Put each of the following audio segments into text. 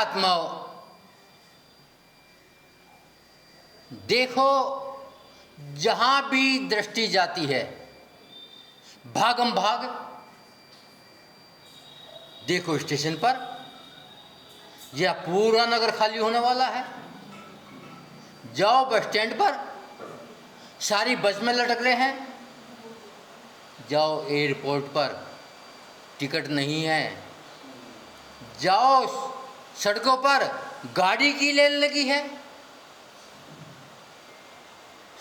आत्माओं, देखो जहां भी दृष्टि जाती है भागम भाग, देखो स्टेशन पर यह पूरा नगर खाली होने वाला है। जाओ बस स्टैंड पर, सारी बस में लटक रहे हैं। जाओ एयरपोर्ट पर, टिकट नहीं है। जाओ सड़कों पर, गाड़ी की लेन लगी है।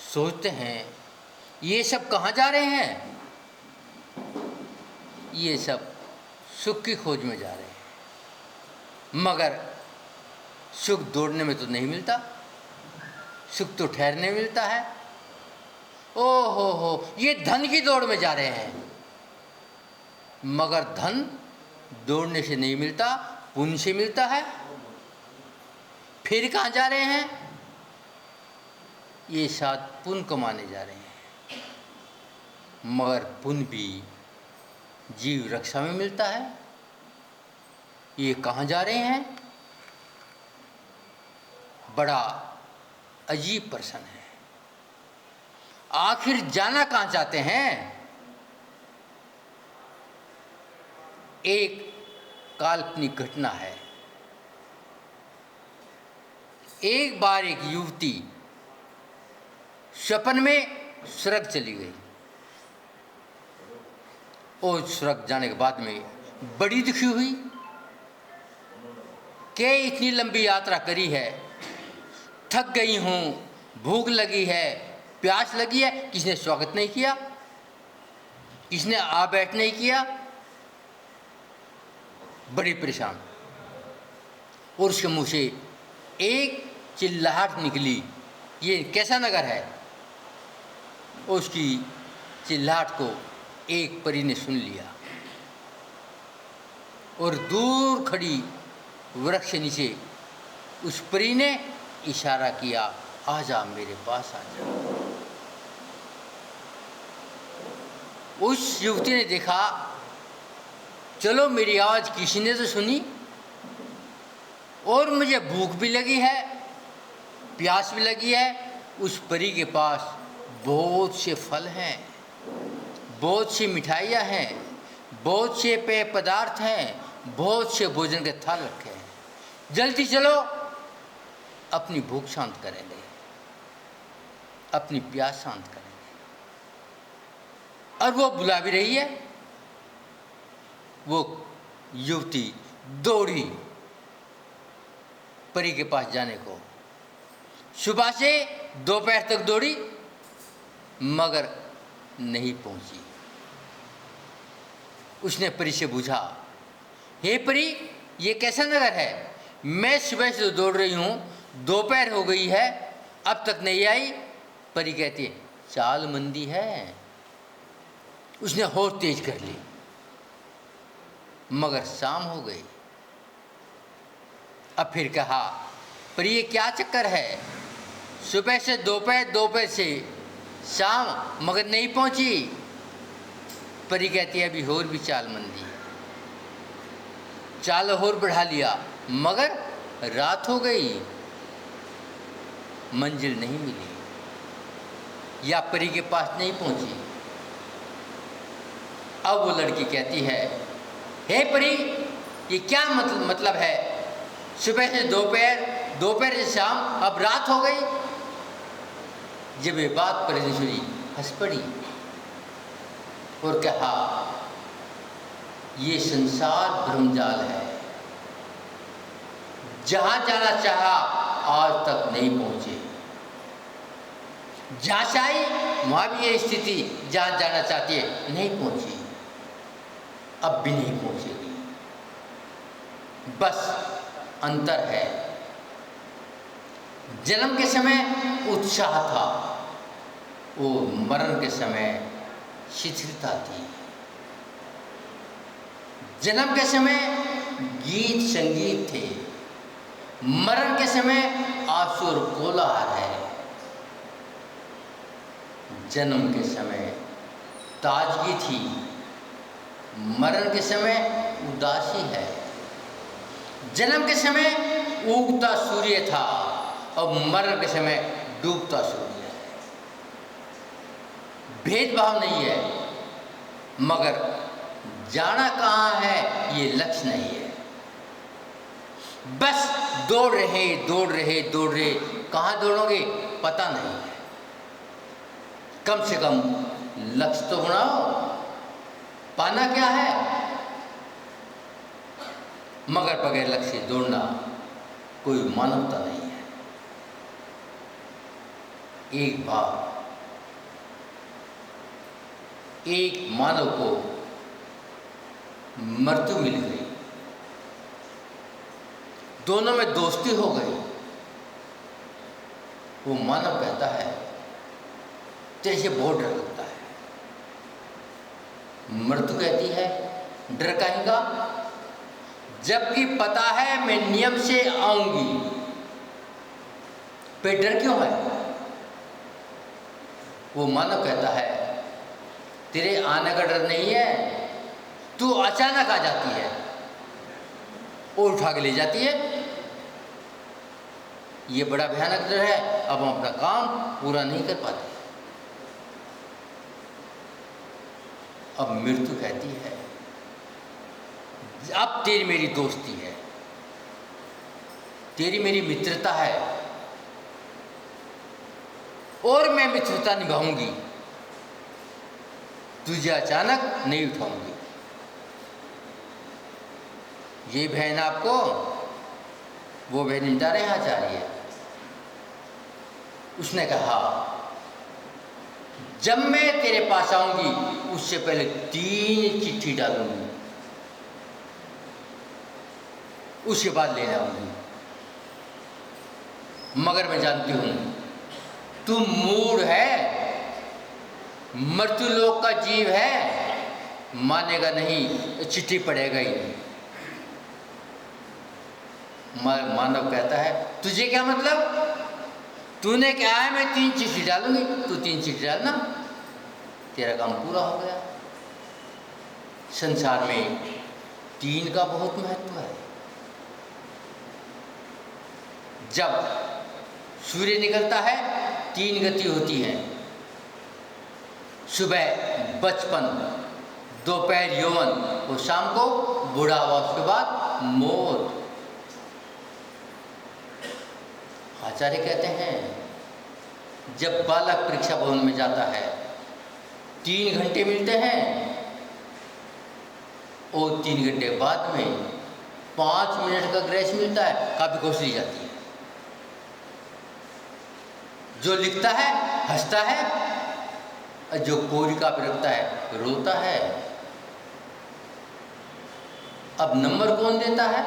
सोचते हैं ये सब कहाँ जा रहे हैं? ये सब सुख की खोज में जा रहे हैं, मगर सुख दौड़ने में तो नहीं मिलता, सुख तो ठहरने में मिलता है। ओ हो, ये धन की दौड़ में जा रहे हैं, मगर धन दौड़ने से नहीं मिलता, पुण्य से मिलता है। फिर कहाँ जा रहे हैं? ये शायद पुण्य कमाने जा रहे हैं, मगर पुण्य भी जीव रक्षा में मिलता है। ये कहाँ जा रहे हैं? बड़ा अजीब प्रश्न है। आखिर जाना कहाँ चाहते हैं? एक काल्पनिक घटना है। एक बार एक युवती सपन में स्वर्ग चली गई, और स्वर्ग जाने के बाद में बड़ी दुखी हुई कि इतनी लंबी यात्रा करी है, थक गई हूँ, भूख लगी है, प्यास लगी है, किसने स्वागत नहीं किया, किसने आ बैठ नहीं किया। बड़ी परेशान, और उसके मुंह से एक चिल्लाहट निकली, ये कैसा नगर है? उसकी चिल्लाहट को एक परी ने सुन लिया, और दूर खड़ी वृक्ष के नीचे उस परी ने इशारा किया, आजा मेरे पास आजा। उस युवती ने देखा, चलो मेरी आवाज़ किसी ने तो सुनी, और मुझे भूख भी लगी है, प्यास भी लगी है। उस परी के पास बहुत से फल हैं, बहुत सी मिठाइयाँ हैं, बहुत से पेय पदार्थ हैं, बहुत से भोजन के थाल रखे हैं। जल्दी चलो, अपनी भूख शांत करेंगे, अपनी प्यास शांत करेंगे। और वो बुला भी रही है। वो युवती दौड़ी परी के पास जाने को। सुबह से दोपहर तक दौड़ी, मगर नहीं पहुंची। उसने परी से पूछा, हे परी, ये कैसा नगर है? मैं सुबह से दौड़ रही हूँ, दोपहर हो गई है, अब तक नहीं आई। परी कहती है, चाल मंदी है। उसने और तेज कर ली, मगर शाम हो गई। अब फिर कहा, पर ये क्या चक्कर है? सुबह से दोपहर, दोपहर से शाम, मगर नहीं पहुंची। परी कहती है, अभी और भी चाल मंदी है। चाल और बढ़ा लिया, मगर रात हो गई, मंजिल नहीं मिली, या परी के पास नहीं पहुंची। अब वो लड़की कहती है, हे परी, ये क्या मतलब है? सुबह से दोपहर, दोपहर से शाम, अब रात हो गई। जब ये बात परी ने सुनी, हंस पड़ी और कहा, ये संसार भ्रमजाल है। जहां जाना चाहा आज तक नहीं पहुंचे। जहां से आई वहां भी ये स्थिति, जहां जाना चाहती है नहीं पहुंची, अब भी नहीं पहुंचेगी। बस अंतर है, जन्म के समय उत्साह था, वो मरण के समय शिथिलता थी। जन्म के समय गीत संगीत थे, मरण के समय आंसू और कोलाहल है। जन्म के समय ताजगी थी, मरण के समय उदासी है। जन्म के समय उगता सूर्य था और मरण के समय डूबता सूर्य है। भेदभाव नहीं है, मगर जाना कहाँ है ये लक्ष्य नहीं है। बस दौड़ रहे, कहाँ दौड़ोगे पता नहीं है। कम से कम लक्ष्य तो बनाओ, पाना क्या है। मगर बगैर लक्ष्य से दौड़ना कोई मानवता नहीं है। एक बार एक मानव को मृत्यु मिल गई, दोनों में दोस्ती हो गई। वो मानव कहता है तेरे से बहुत डर लगता है। मृत्यु कहती है डर काहे का, जबकि पता है मैं नियम से आऊंगी, पे डर क्यों है। वो मानव कहता है तेरे आने का डर नहीं है, तू अचानक आ जाती है और उठा के ले जाती है। ये बड़ा भयानक डर है, अब हम अपना काम पूरा नहीं कर पाते। अब मृत्यु कहती है अब तेरी मेरी दोस्ती है, तेरी मेरी मित्रता है और मैं मित्रता निभाऊंगी, तुझे अचानक नहीं उठाऊंगी। ये बहन आपको वो बहन निपटा रहे हैं आचार्य। उसने कहा जब मैं तेरे पास आऊंगी उससे पहले 3 चिट्ठी डालूंगी, उसके बाद ले जाऊंगी। मगर मैं जानती हूं तू मूढ़ है, मृत्यु लोक का जीव है, मानेगा नहीं, चिट्ठी पढ़ेगा ही नहीं। मानव कहता है तुझे क्या मतलब, तूने क्या है मैं 3 चिट्ठी डालूंगी, तू 3 चिट्ठी डालना, तेरा काम पूरा हो गया। संसार में 3 का बहुत महत्व है। जब सूर्य निकलता है 3 गति होती है, सुबह बचपन, दोपहर यौवन और शाम को बुढ़ावा, उसके बाद मौत। आचार्य कहते हैं जब बालक परीक्षा भवन में जाता है 3 घंटे मिलते हैं और 3 घंटे बाद में 5 मिनट का ग्रेस मिलता है, काफी खुश ली जाती है। जो लिखता है हंसता है और जो कोरी कापी रखता है रोता है। अब नंबर कौन देता है,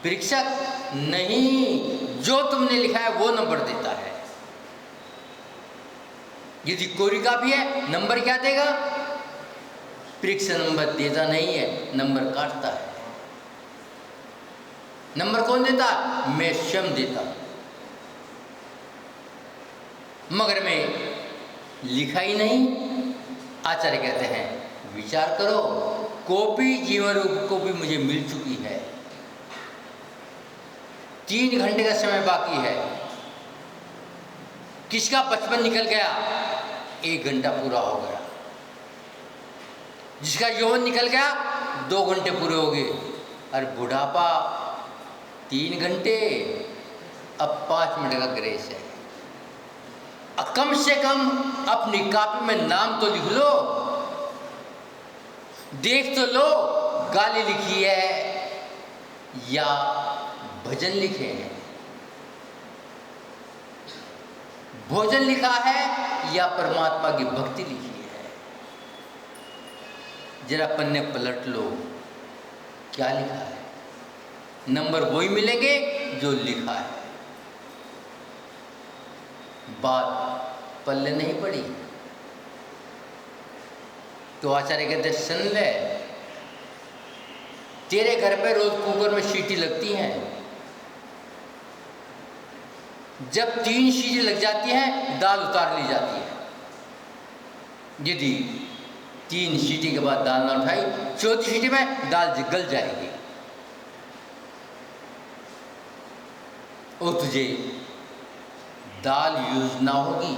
परीक्षक नहीं, जो तुमने लिखा है वो नंबर देता है। यदि कोरी कापी है नंबर क्या देगा, परीक्षक नंबर देता नहीं है, नंबर काटता है। नंबर कौन देता, मैं स्वयं देता। मगर मैं लिखा ही नहीं। आचार्य कहते हैं विचार करो, कॉपी जीवन रूप कॉपी मुझे मिल चुकी है, 3 घंटे का समय बाकी है। किसका बचपन निकल गया, 1 घंटा पूरा हो गया। जिसका यौवन निकल गया 2 घंटे पूरे हो गए। और बुढ़ापा 3 घंटे, अब 5 मिनट का ग्रेस है। कम से कम अपनी कॉपी में नाम तो लिख लो, देख तो लो गाली लिखी है या भजन लिखे हैं, भोजन लिखा है या परमात्मा की भक्ति लिखी है। जरा पन्ने पलट लो, क्या लिखा है। नंबर वही मिलेंगे जो लिखा है। बात पल्ले नहीं पड़ी तो आचार्य कहते सुन ले, तेरे घर पे रोज कुकर में सीटी लगती हैं, जब 3 सीटी लग जाती हैं दाल उतार ली जाती है। यदि 3 सीटी के बाद दाल ना उठाई, 4थी सीटी में दाल गल जाएगी। और तुझे दाल यूज ना होगी।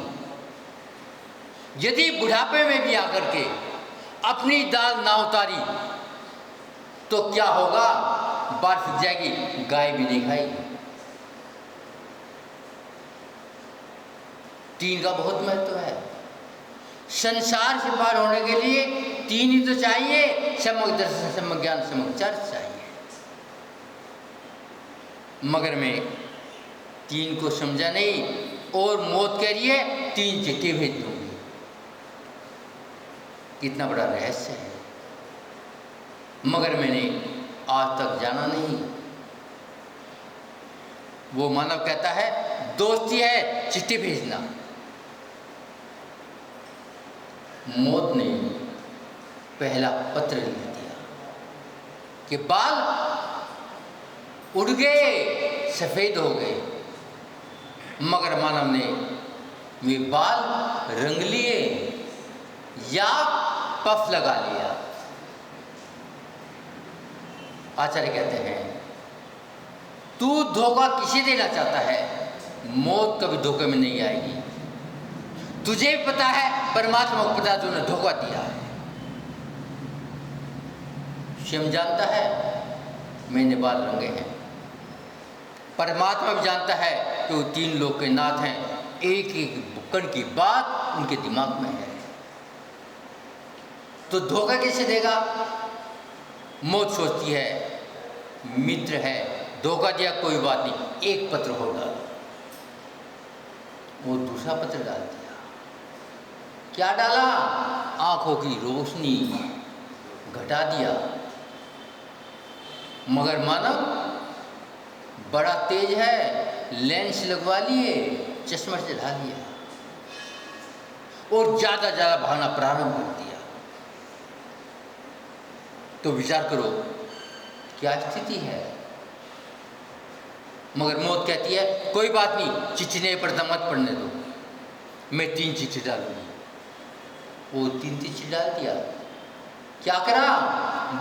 यदि बुढ़ापे में भी आकर के अपनी दाल ना उतारी तो क्या होगा? बाढ़ सूख जाएगी, गाय भी नहीं खाएगी। तीन का बहुत महत्व है। संसार से पार होने के लिए तीन ही तो चाहिए, सम्यक दर्शन, सम्यक ज्ञान, सम्यक चर्चा चाहिए। मगर मैं तीन को समझा नहीं और मौत कह रही है तीन चिट्ठी भेज दूंगी। कितना बड़ा रहस्य है, मगर मैंने आज तक जाना नहीं। वो मानव कहता है दोस्ती है, चिट्ठी भेजना। मौत ने पहला पत्र लिख दिया कि बाल उड़ गए, सफेद हो गए, मगर मानव ने वे बाल रंग लिए या पफ लगा लिया। आचार्य कहते हैं तू धोखा किसे देना चाहता है? मौत कभी धोखे में नहीं आएगी। तुझे भी पता है, परमात्मा को पता, तूने धोखा दिया है। स्वयं जानता है मैंने बाल रंगे हैं। परमात्मा भी जानता है कि वो तीन लोक के नाथ हैं। एक एक कण की बात उनके दिमाग में है, तो धोखा कैसे देगा? मौत सोचती है मित्र है, धोखा दिया कोई बात नहीं, एक पत्र हो डाल। वो दूसरा पत्र डाल दिया। क्या डाला? आंखों की रोशनी घटा दिया। मगर मानव बड़ा तेज है, लेंस लगवा लिए, चश्मा चढ़ा लिया और ज़्यादा भागना प्रारंभ कर दिया। तो विचार करो क्या स्थिति है। मगर मौत कहती है कोई बात नहीं, चिट्ठी नहीं पढ़ता, मत पढ़ने दो, मैं तीन चिट्ठी डालूंगी। वो तीन चिट्ठी डाल दिया। क्या करा?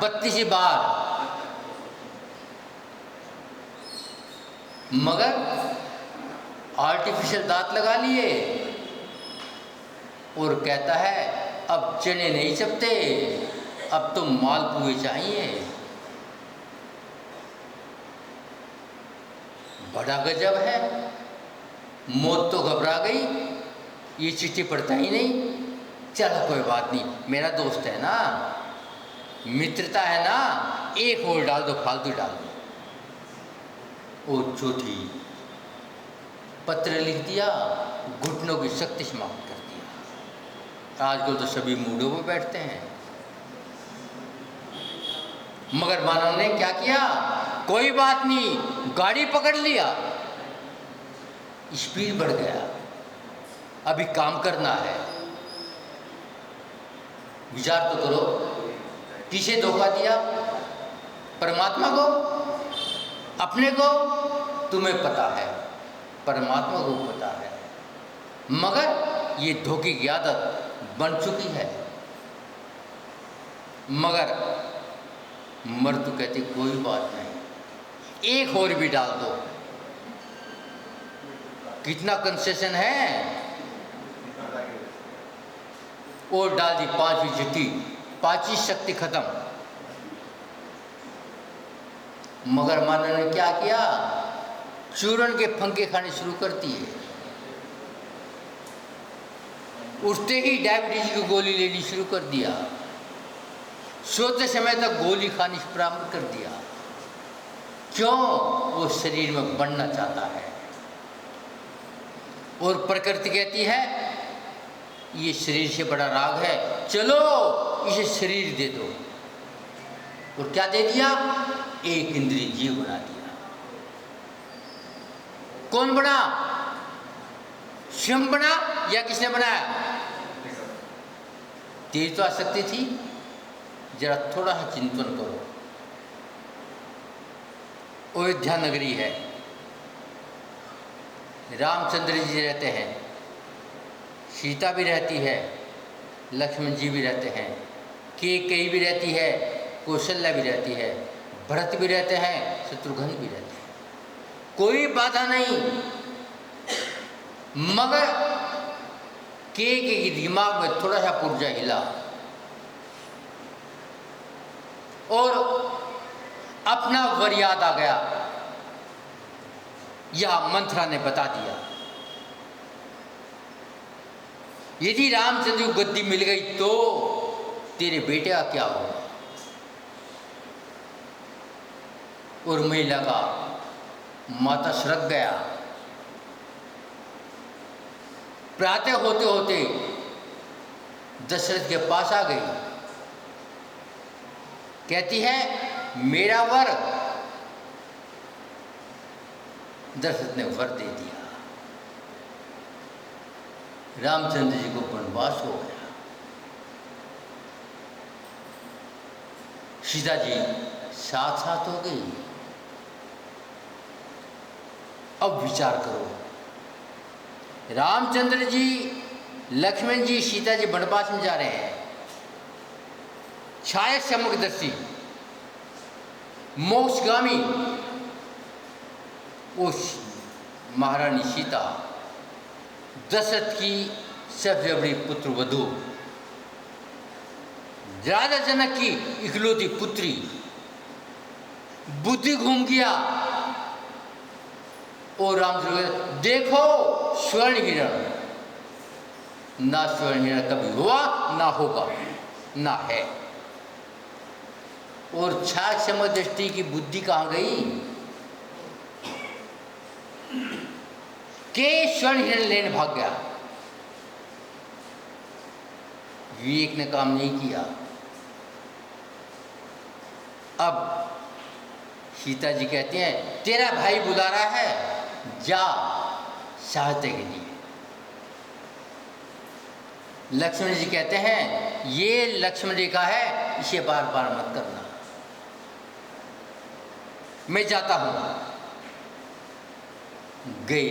32 बार। मगर आर्टिफिशियल दांत लगा लिए और कहता है अब चने नहीं चपते, अब तो मालपुए चाहिए। बड़ा गजब है। मौत तो घबरा गई, ये चिट्ठी पढ़ता ही नहीं। चलो कोई बात नहीं, मेरा दोस्त है ना, मित्रता है ना, एक और डाल दो, फालतू डाल दो। और चौथी पत्र लिख दिया, घुटनों की शक्ति समाप्त कर दिया। आजकल तो सभी मूडों में बैठते हैं। मगर मानव ने क्या किया? कोई बात नहीं, गाड़ी पकड़ लिया, स्पीड बढ़ गया, अभी काम करना है। विचार तो करो, किसे धोखा दिया? परमात्मा को? अपने को? तुम्हें पता है, परमात्मा को पता है, मगर ये धोखे की आदत बन चुकी है। मगर मर्द कहती कोई बात नहीं, एक और भी डाल दो। कितना कंसेशन है? और डाल दी 5वीं चिट्ठी, 5वीं शक्ति खत्म। मगर मानव ने क्या किया? चूरन के फंके खाने शुरू कर दिए। उठते ही डायबिटीज की गोली लेनी शुरू कर दिया, सोते समय तक गोली खानी प्रारंभ कर दिया। क्यों? वो शरीर में बढ़ना चाहता है। और प्रकृति कहती है ये शरीर से बड़ा राग है, चलो इसे शरीर दे दो। और क्या दे दिया? एक इंद्रिय जीव बना दिया। कौन बना? स्वयं बना या किसने बनाया? तेज तो आसक्ति थी। जरा थोड़ा सा चिंतन करो। अयोध्या नगरी है, रामचंद्र जी रहते हैं, सीता भी रहती है, लक्ष्मण जी भी रहते हैं, कैकेयी भी रहती है, कौशल्या भी रहती है, भरत भी रहते हैं, शत्रुघ्न भी रहते हैं। कोई बाधा नहीं, मगर के दिमाग में थोड़ा सा पुर्जा हिला और अपना वर याद आ गया। यह मंथरा ने बता दिया, यदि रामचंद्र को गद्दी मिल गई तो तेरे बेटे का क्या होगा। और महिला का माथा सरक गया। प्रातः होते होते दशरथ के पास आ गई, कहती है मेरा वर। दशरथ ने वर दे दिया। रामचंद्र जी को वनवास हो गया। सीता जी साथ साथ हो गई। अब विचार करो, रामचंद्र जी, लक्ष्मण जी, सीता जी वनवास में जा रहे हैं। छाया समग्रदर्शी, मोक्षगामी उस महारानी सीता, दशरथ की सबसे बड़ी पुत्र वधू, राजा जनक की इकलौती पुत्री, बुद्धि घूम गया। और रामचंद्र देखो स्वर्ण हिरण, ना स्वर्ण हिरण कभी हुआ ना होगा ना है। और छाया समदृष्टि की बुद्धि कहाँ गई के स्वर्ण हिरण लेने भाग गया। विवेक ने काम नहीं किया। अब सीता जी कहती हैं तेरा भाई बुला रहा है, जा सहायता के लिए। लक्ष्मण जी कहते हैं ये लक्ष्मण रेखा है, इसे बार बार मत करना, मैं जाता हूं। गए,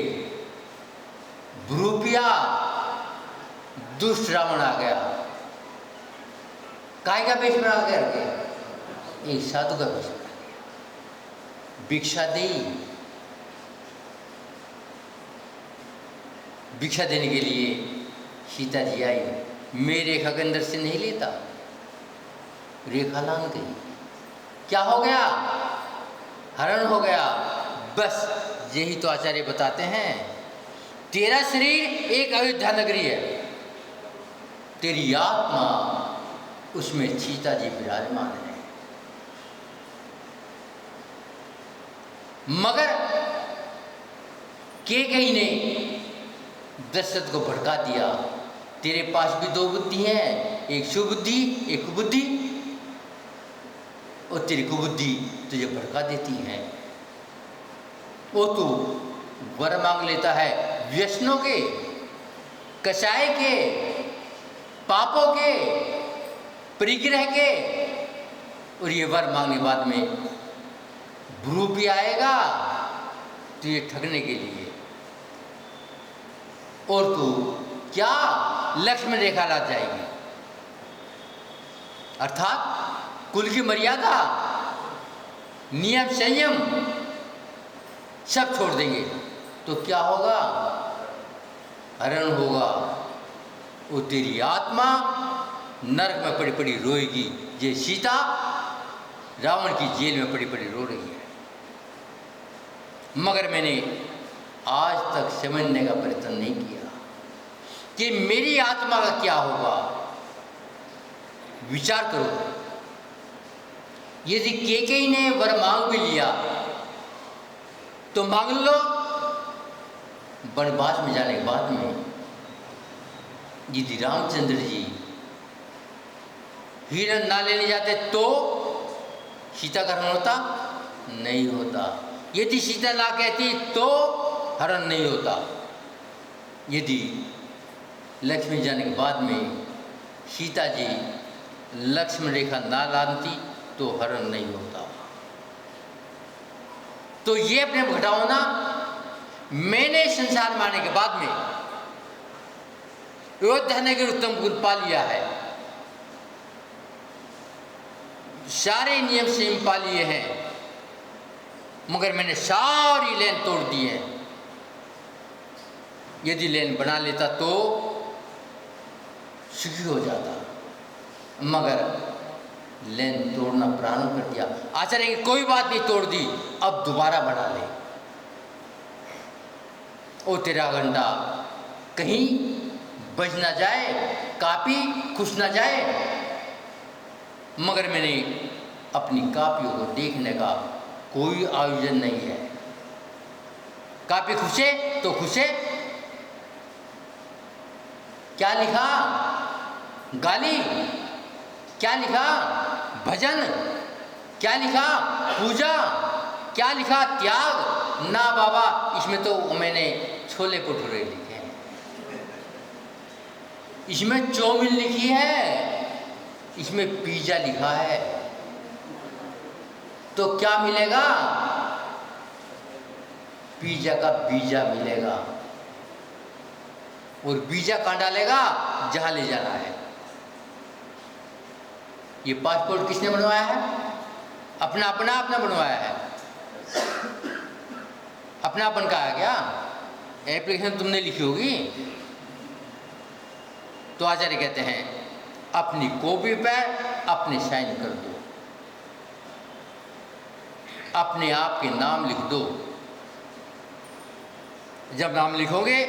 भ्रूपिया दुष्ट रावण आ गया। काय का वेश बना करके एक साधु का वेश बना गया। भिक्षा दी। भिक्षा देने के लिए सीता जी आई। मैं रेखा के अंदर से नहीं लेता, रेखा लांग गई। क्या हो गया? हरण हो गया। बस यही तो आचार्य बताते हैं, तेरा शरीर एक अयोध्या नगरी है, तेरी आत्मा उसमें सीता जी विराजमान है। मगर कैकेयी ने दशरथ को भड़का दिया, तेरे पास भी दो बुद्धि है, एक सुबुद्धि एक कुबुद्धि, और तेरी कुबुद्धि तुझे भड़का देती है। वो तू वर मांग लेता है व्यसनों के, कषाय के, पापों के, परिग्रह के, और ये वर मांगने बाद में भ्रू भी आएगा तुझे ठगने के लिए। और तू क्या लक्ष्मण रेखा ला जाएगी, अर्थात कुल की मर्यादा, नियम संयम सब छोड़ देंगे तो क्या होगा? हरण होगा। वो तेरी आत्मा नरक में पड़ी पड़ी रोएगी। ये सीता रावण की जेल में पड़ी पड़ी रो रही है। मगर मैंने आज तक समझने का प्रयत्न नहीं किया कि मेरी आत्मा का क्या होगा। विचार करो, यदि कैकेयी ने वर मांग भी लिया तो मांग लो, वनवास में जाने के बाद में यदि रामचंद्र जी हिरण ना लेने जाते तो सीता का हरण होता? नहीं होता। यदि सीता ना कहती तो हरण नहीं होता। यदि लक्ष्मण जाने के बाद में सीता जी लक्ष्मण रेखा ना लाती तो हरण नहीं होता। तो ये अपने घटाओ ना, मैंने संसार में आने के बाद में अयोध्या नगर उत्तम गुण पा लिया है, सारे नियम संयम पा लिए हैं, मगर मैंने सारी लेन तोड़ दी है। यदि लेन बना लेता तो सुखी हो जाता, मगर लेन तोड़ना प्रारंभ कर दिया। आचार्य की कोई बात नहीं, तोड़ दी, अब दोबारा बना ले। ओ तेरा घंटा कहीं बज ना जाए, कापी खुश ना जाए। मगर मैंने अपनी कापियों को देखने का कोई आयोजन नहीं है। कापी खुशे तो खुशे, क्या लिखा गाली, क्या लिखा भजन, क्या लिखा पूजा, क्या लिखा त्याग। ना बाबा, इसमें तो मैंने छोले भटूरे लिखे हैं, इसमें चौमिन लिखी है, इसमें पिज्जा लिखा है। तो क्या मिलेगा? पिज्जा का बीजा मिलेगा, और बीजा कहाँ डालेगा? जहां ले जाना है। ये पासपोर्ट किसने बनवाया है? अपना अपना बनवाया है। अपनापन का है क्या? एप्लीकेशन तुमने लिखी होगी। तो आचार्य कहते हैं अपनी कॉपी पर अपने साइन कर दो, अपने आप के नाम लिख दो। जब नाम लिखोगे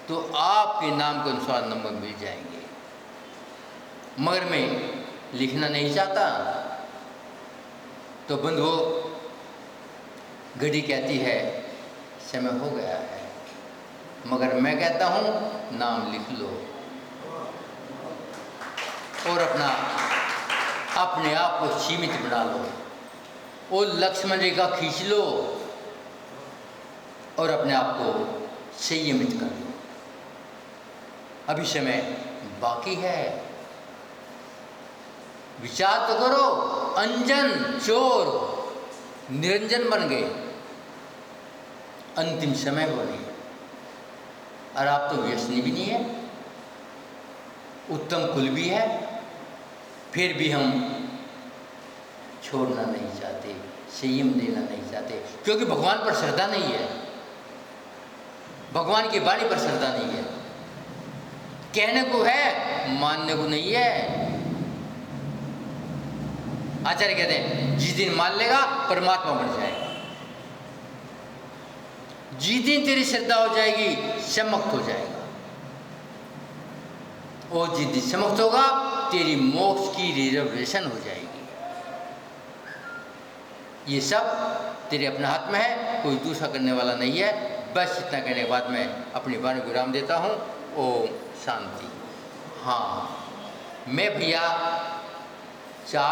तो आपके नाम के अनुसार नंबर मिल जाएंगे। मगर मैं लिखना नहीं चाहता, तो बंधु घड़ी कहती है समय हो गया है, मगर मैं कहता हूँ नाम लिख लो और अपने आप को सीमित बना लो, और लक्ष्मण रेखा खींच लो और अपने आप को संयमित कर लो। अभी समय बाकी है। विचार तो करो, अंजन चोर निरंजन बन गए, अंतिम समय बने, और आप तो व्यसनी भी नहीं है, उत्तम कुल भी है, फिर भी हम छोड़ना नहीं चाहते, संयम देना नहीं चाहते, क्योंकि भगवान पर श्रद्धा नहीं है, भगवान की वाणी पर श्रद्धा नहीं है। कहने को है, मानने को नहीं है। आचार्य कहते हैं जिस दिन मान लेगा परमात्मा बन जाएगा, जिस दिन तेरी श्रद्धा हो जाएगी समाप्त हो जाएगा, और जिस दिन समाप्त होगा तेरी मोक्ष की रिजर्वेशन हो जाएगी। ये सब तेरे अपने हाथ में है, कोई दूसरा करने वाला नहीं है। बस इतना कहने के बाद मैं अपनी वाणी को विराम देता हूँ। ओम शांति। हाँ, मैं भैया 4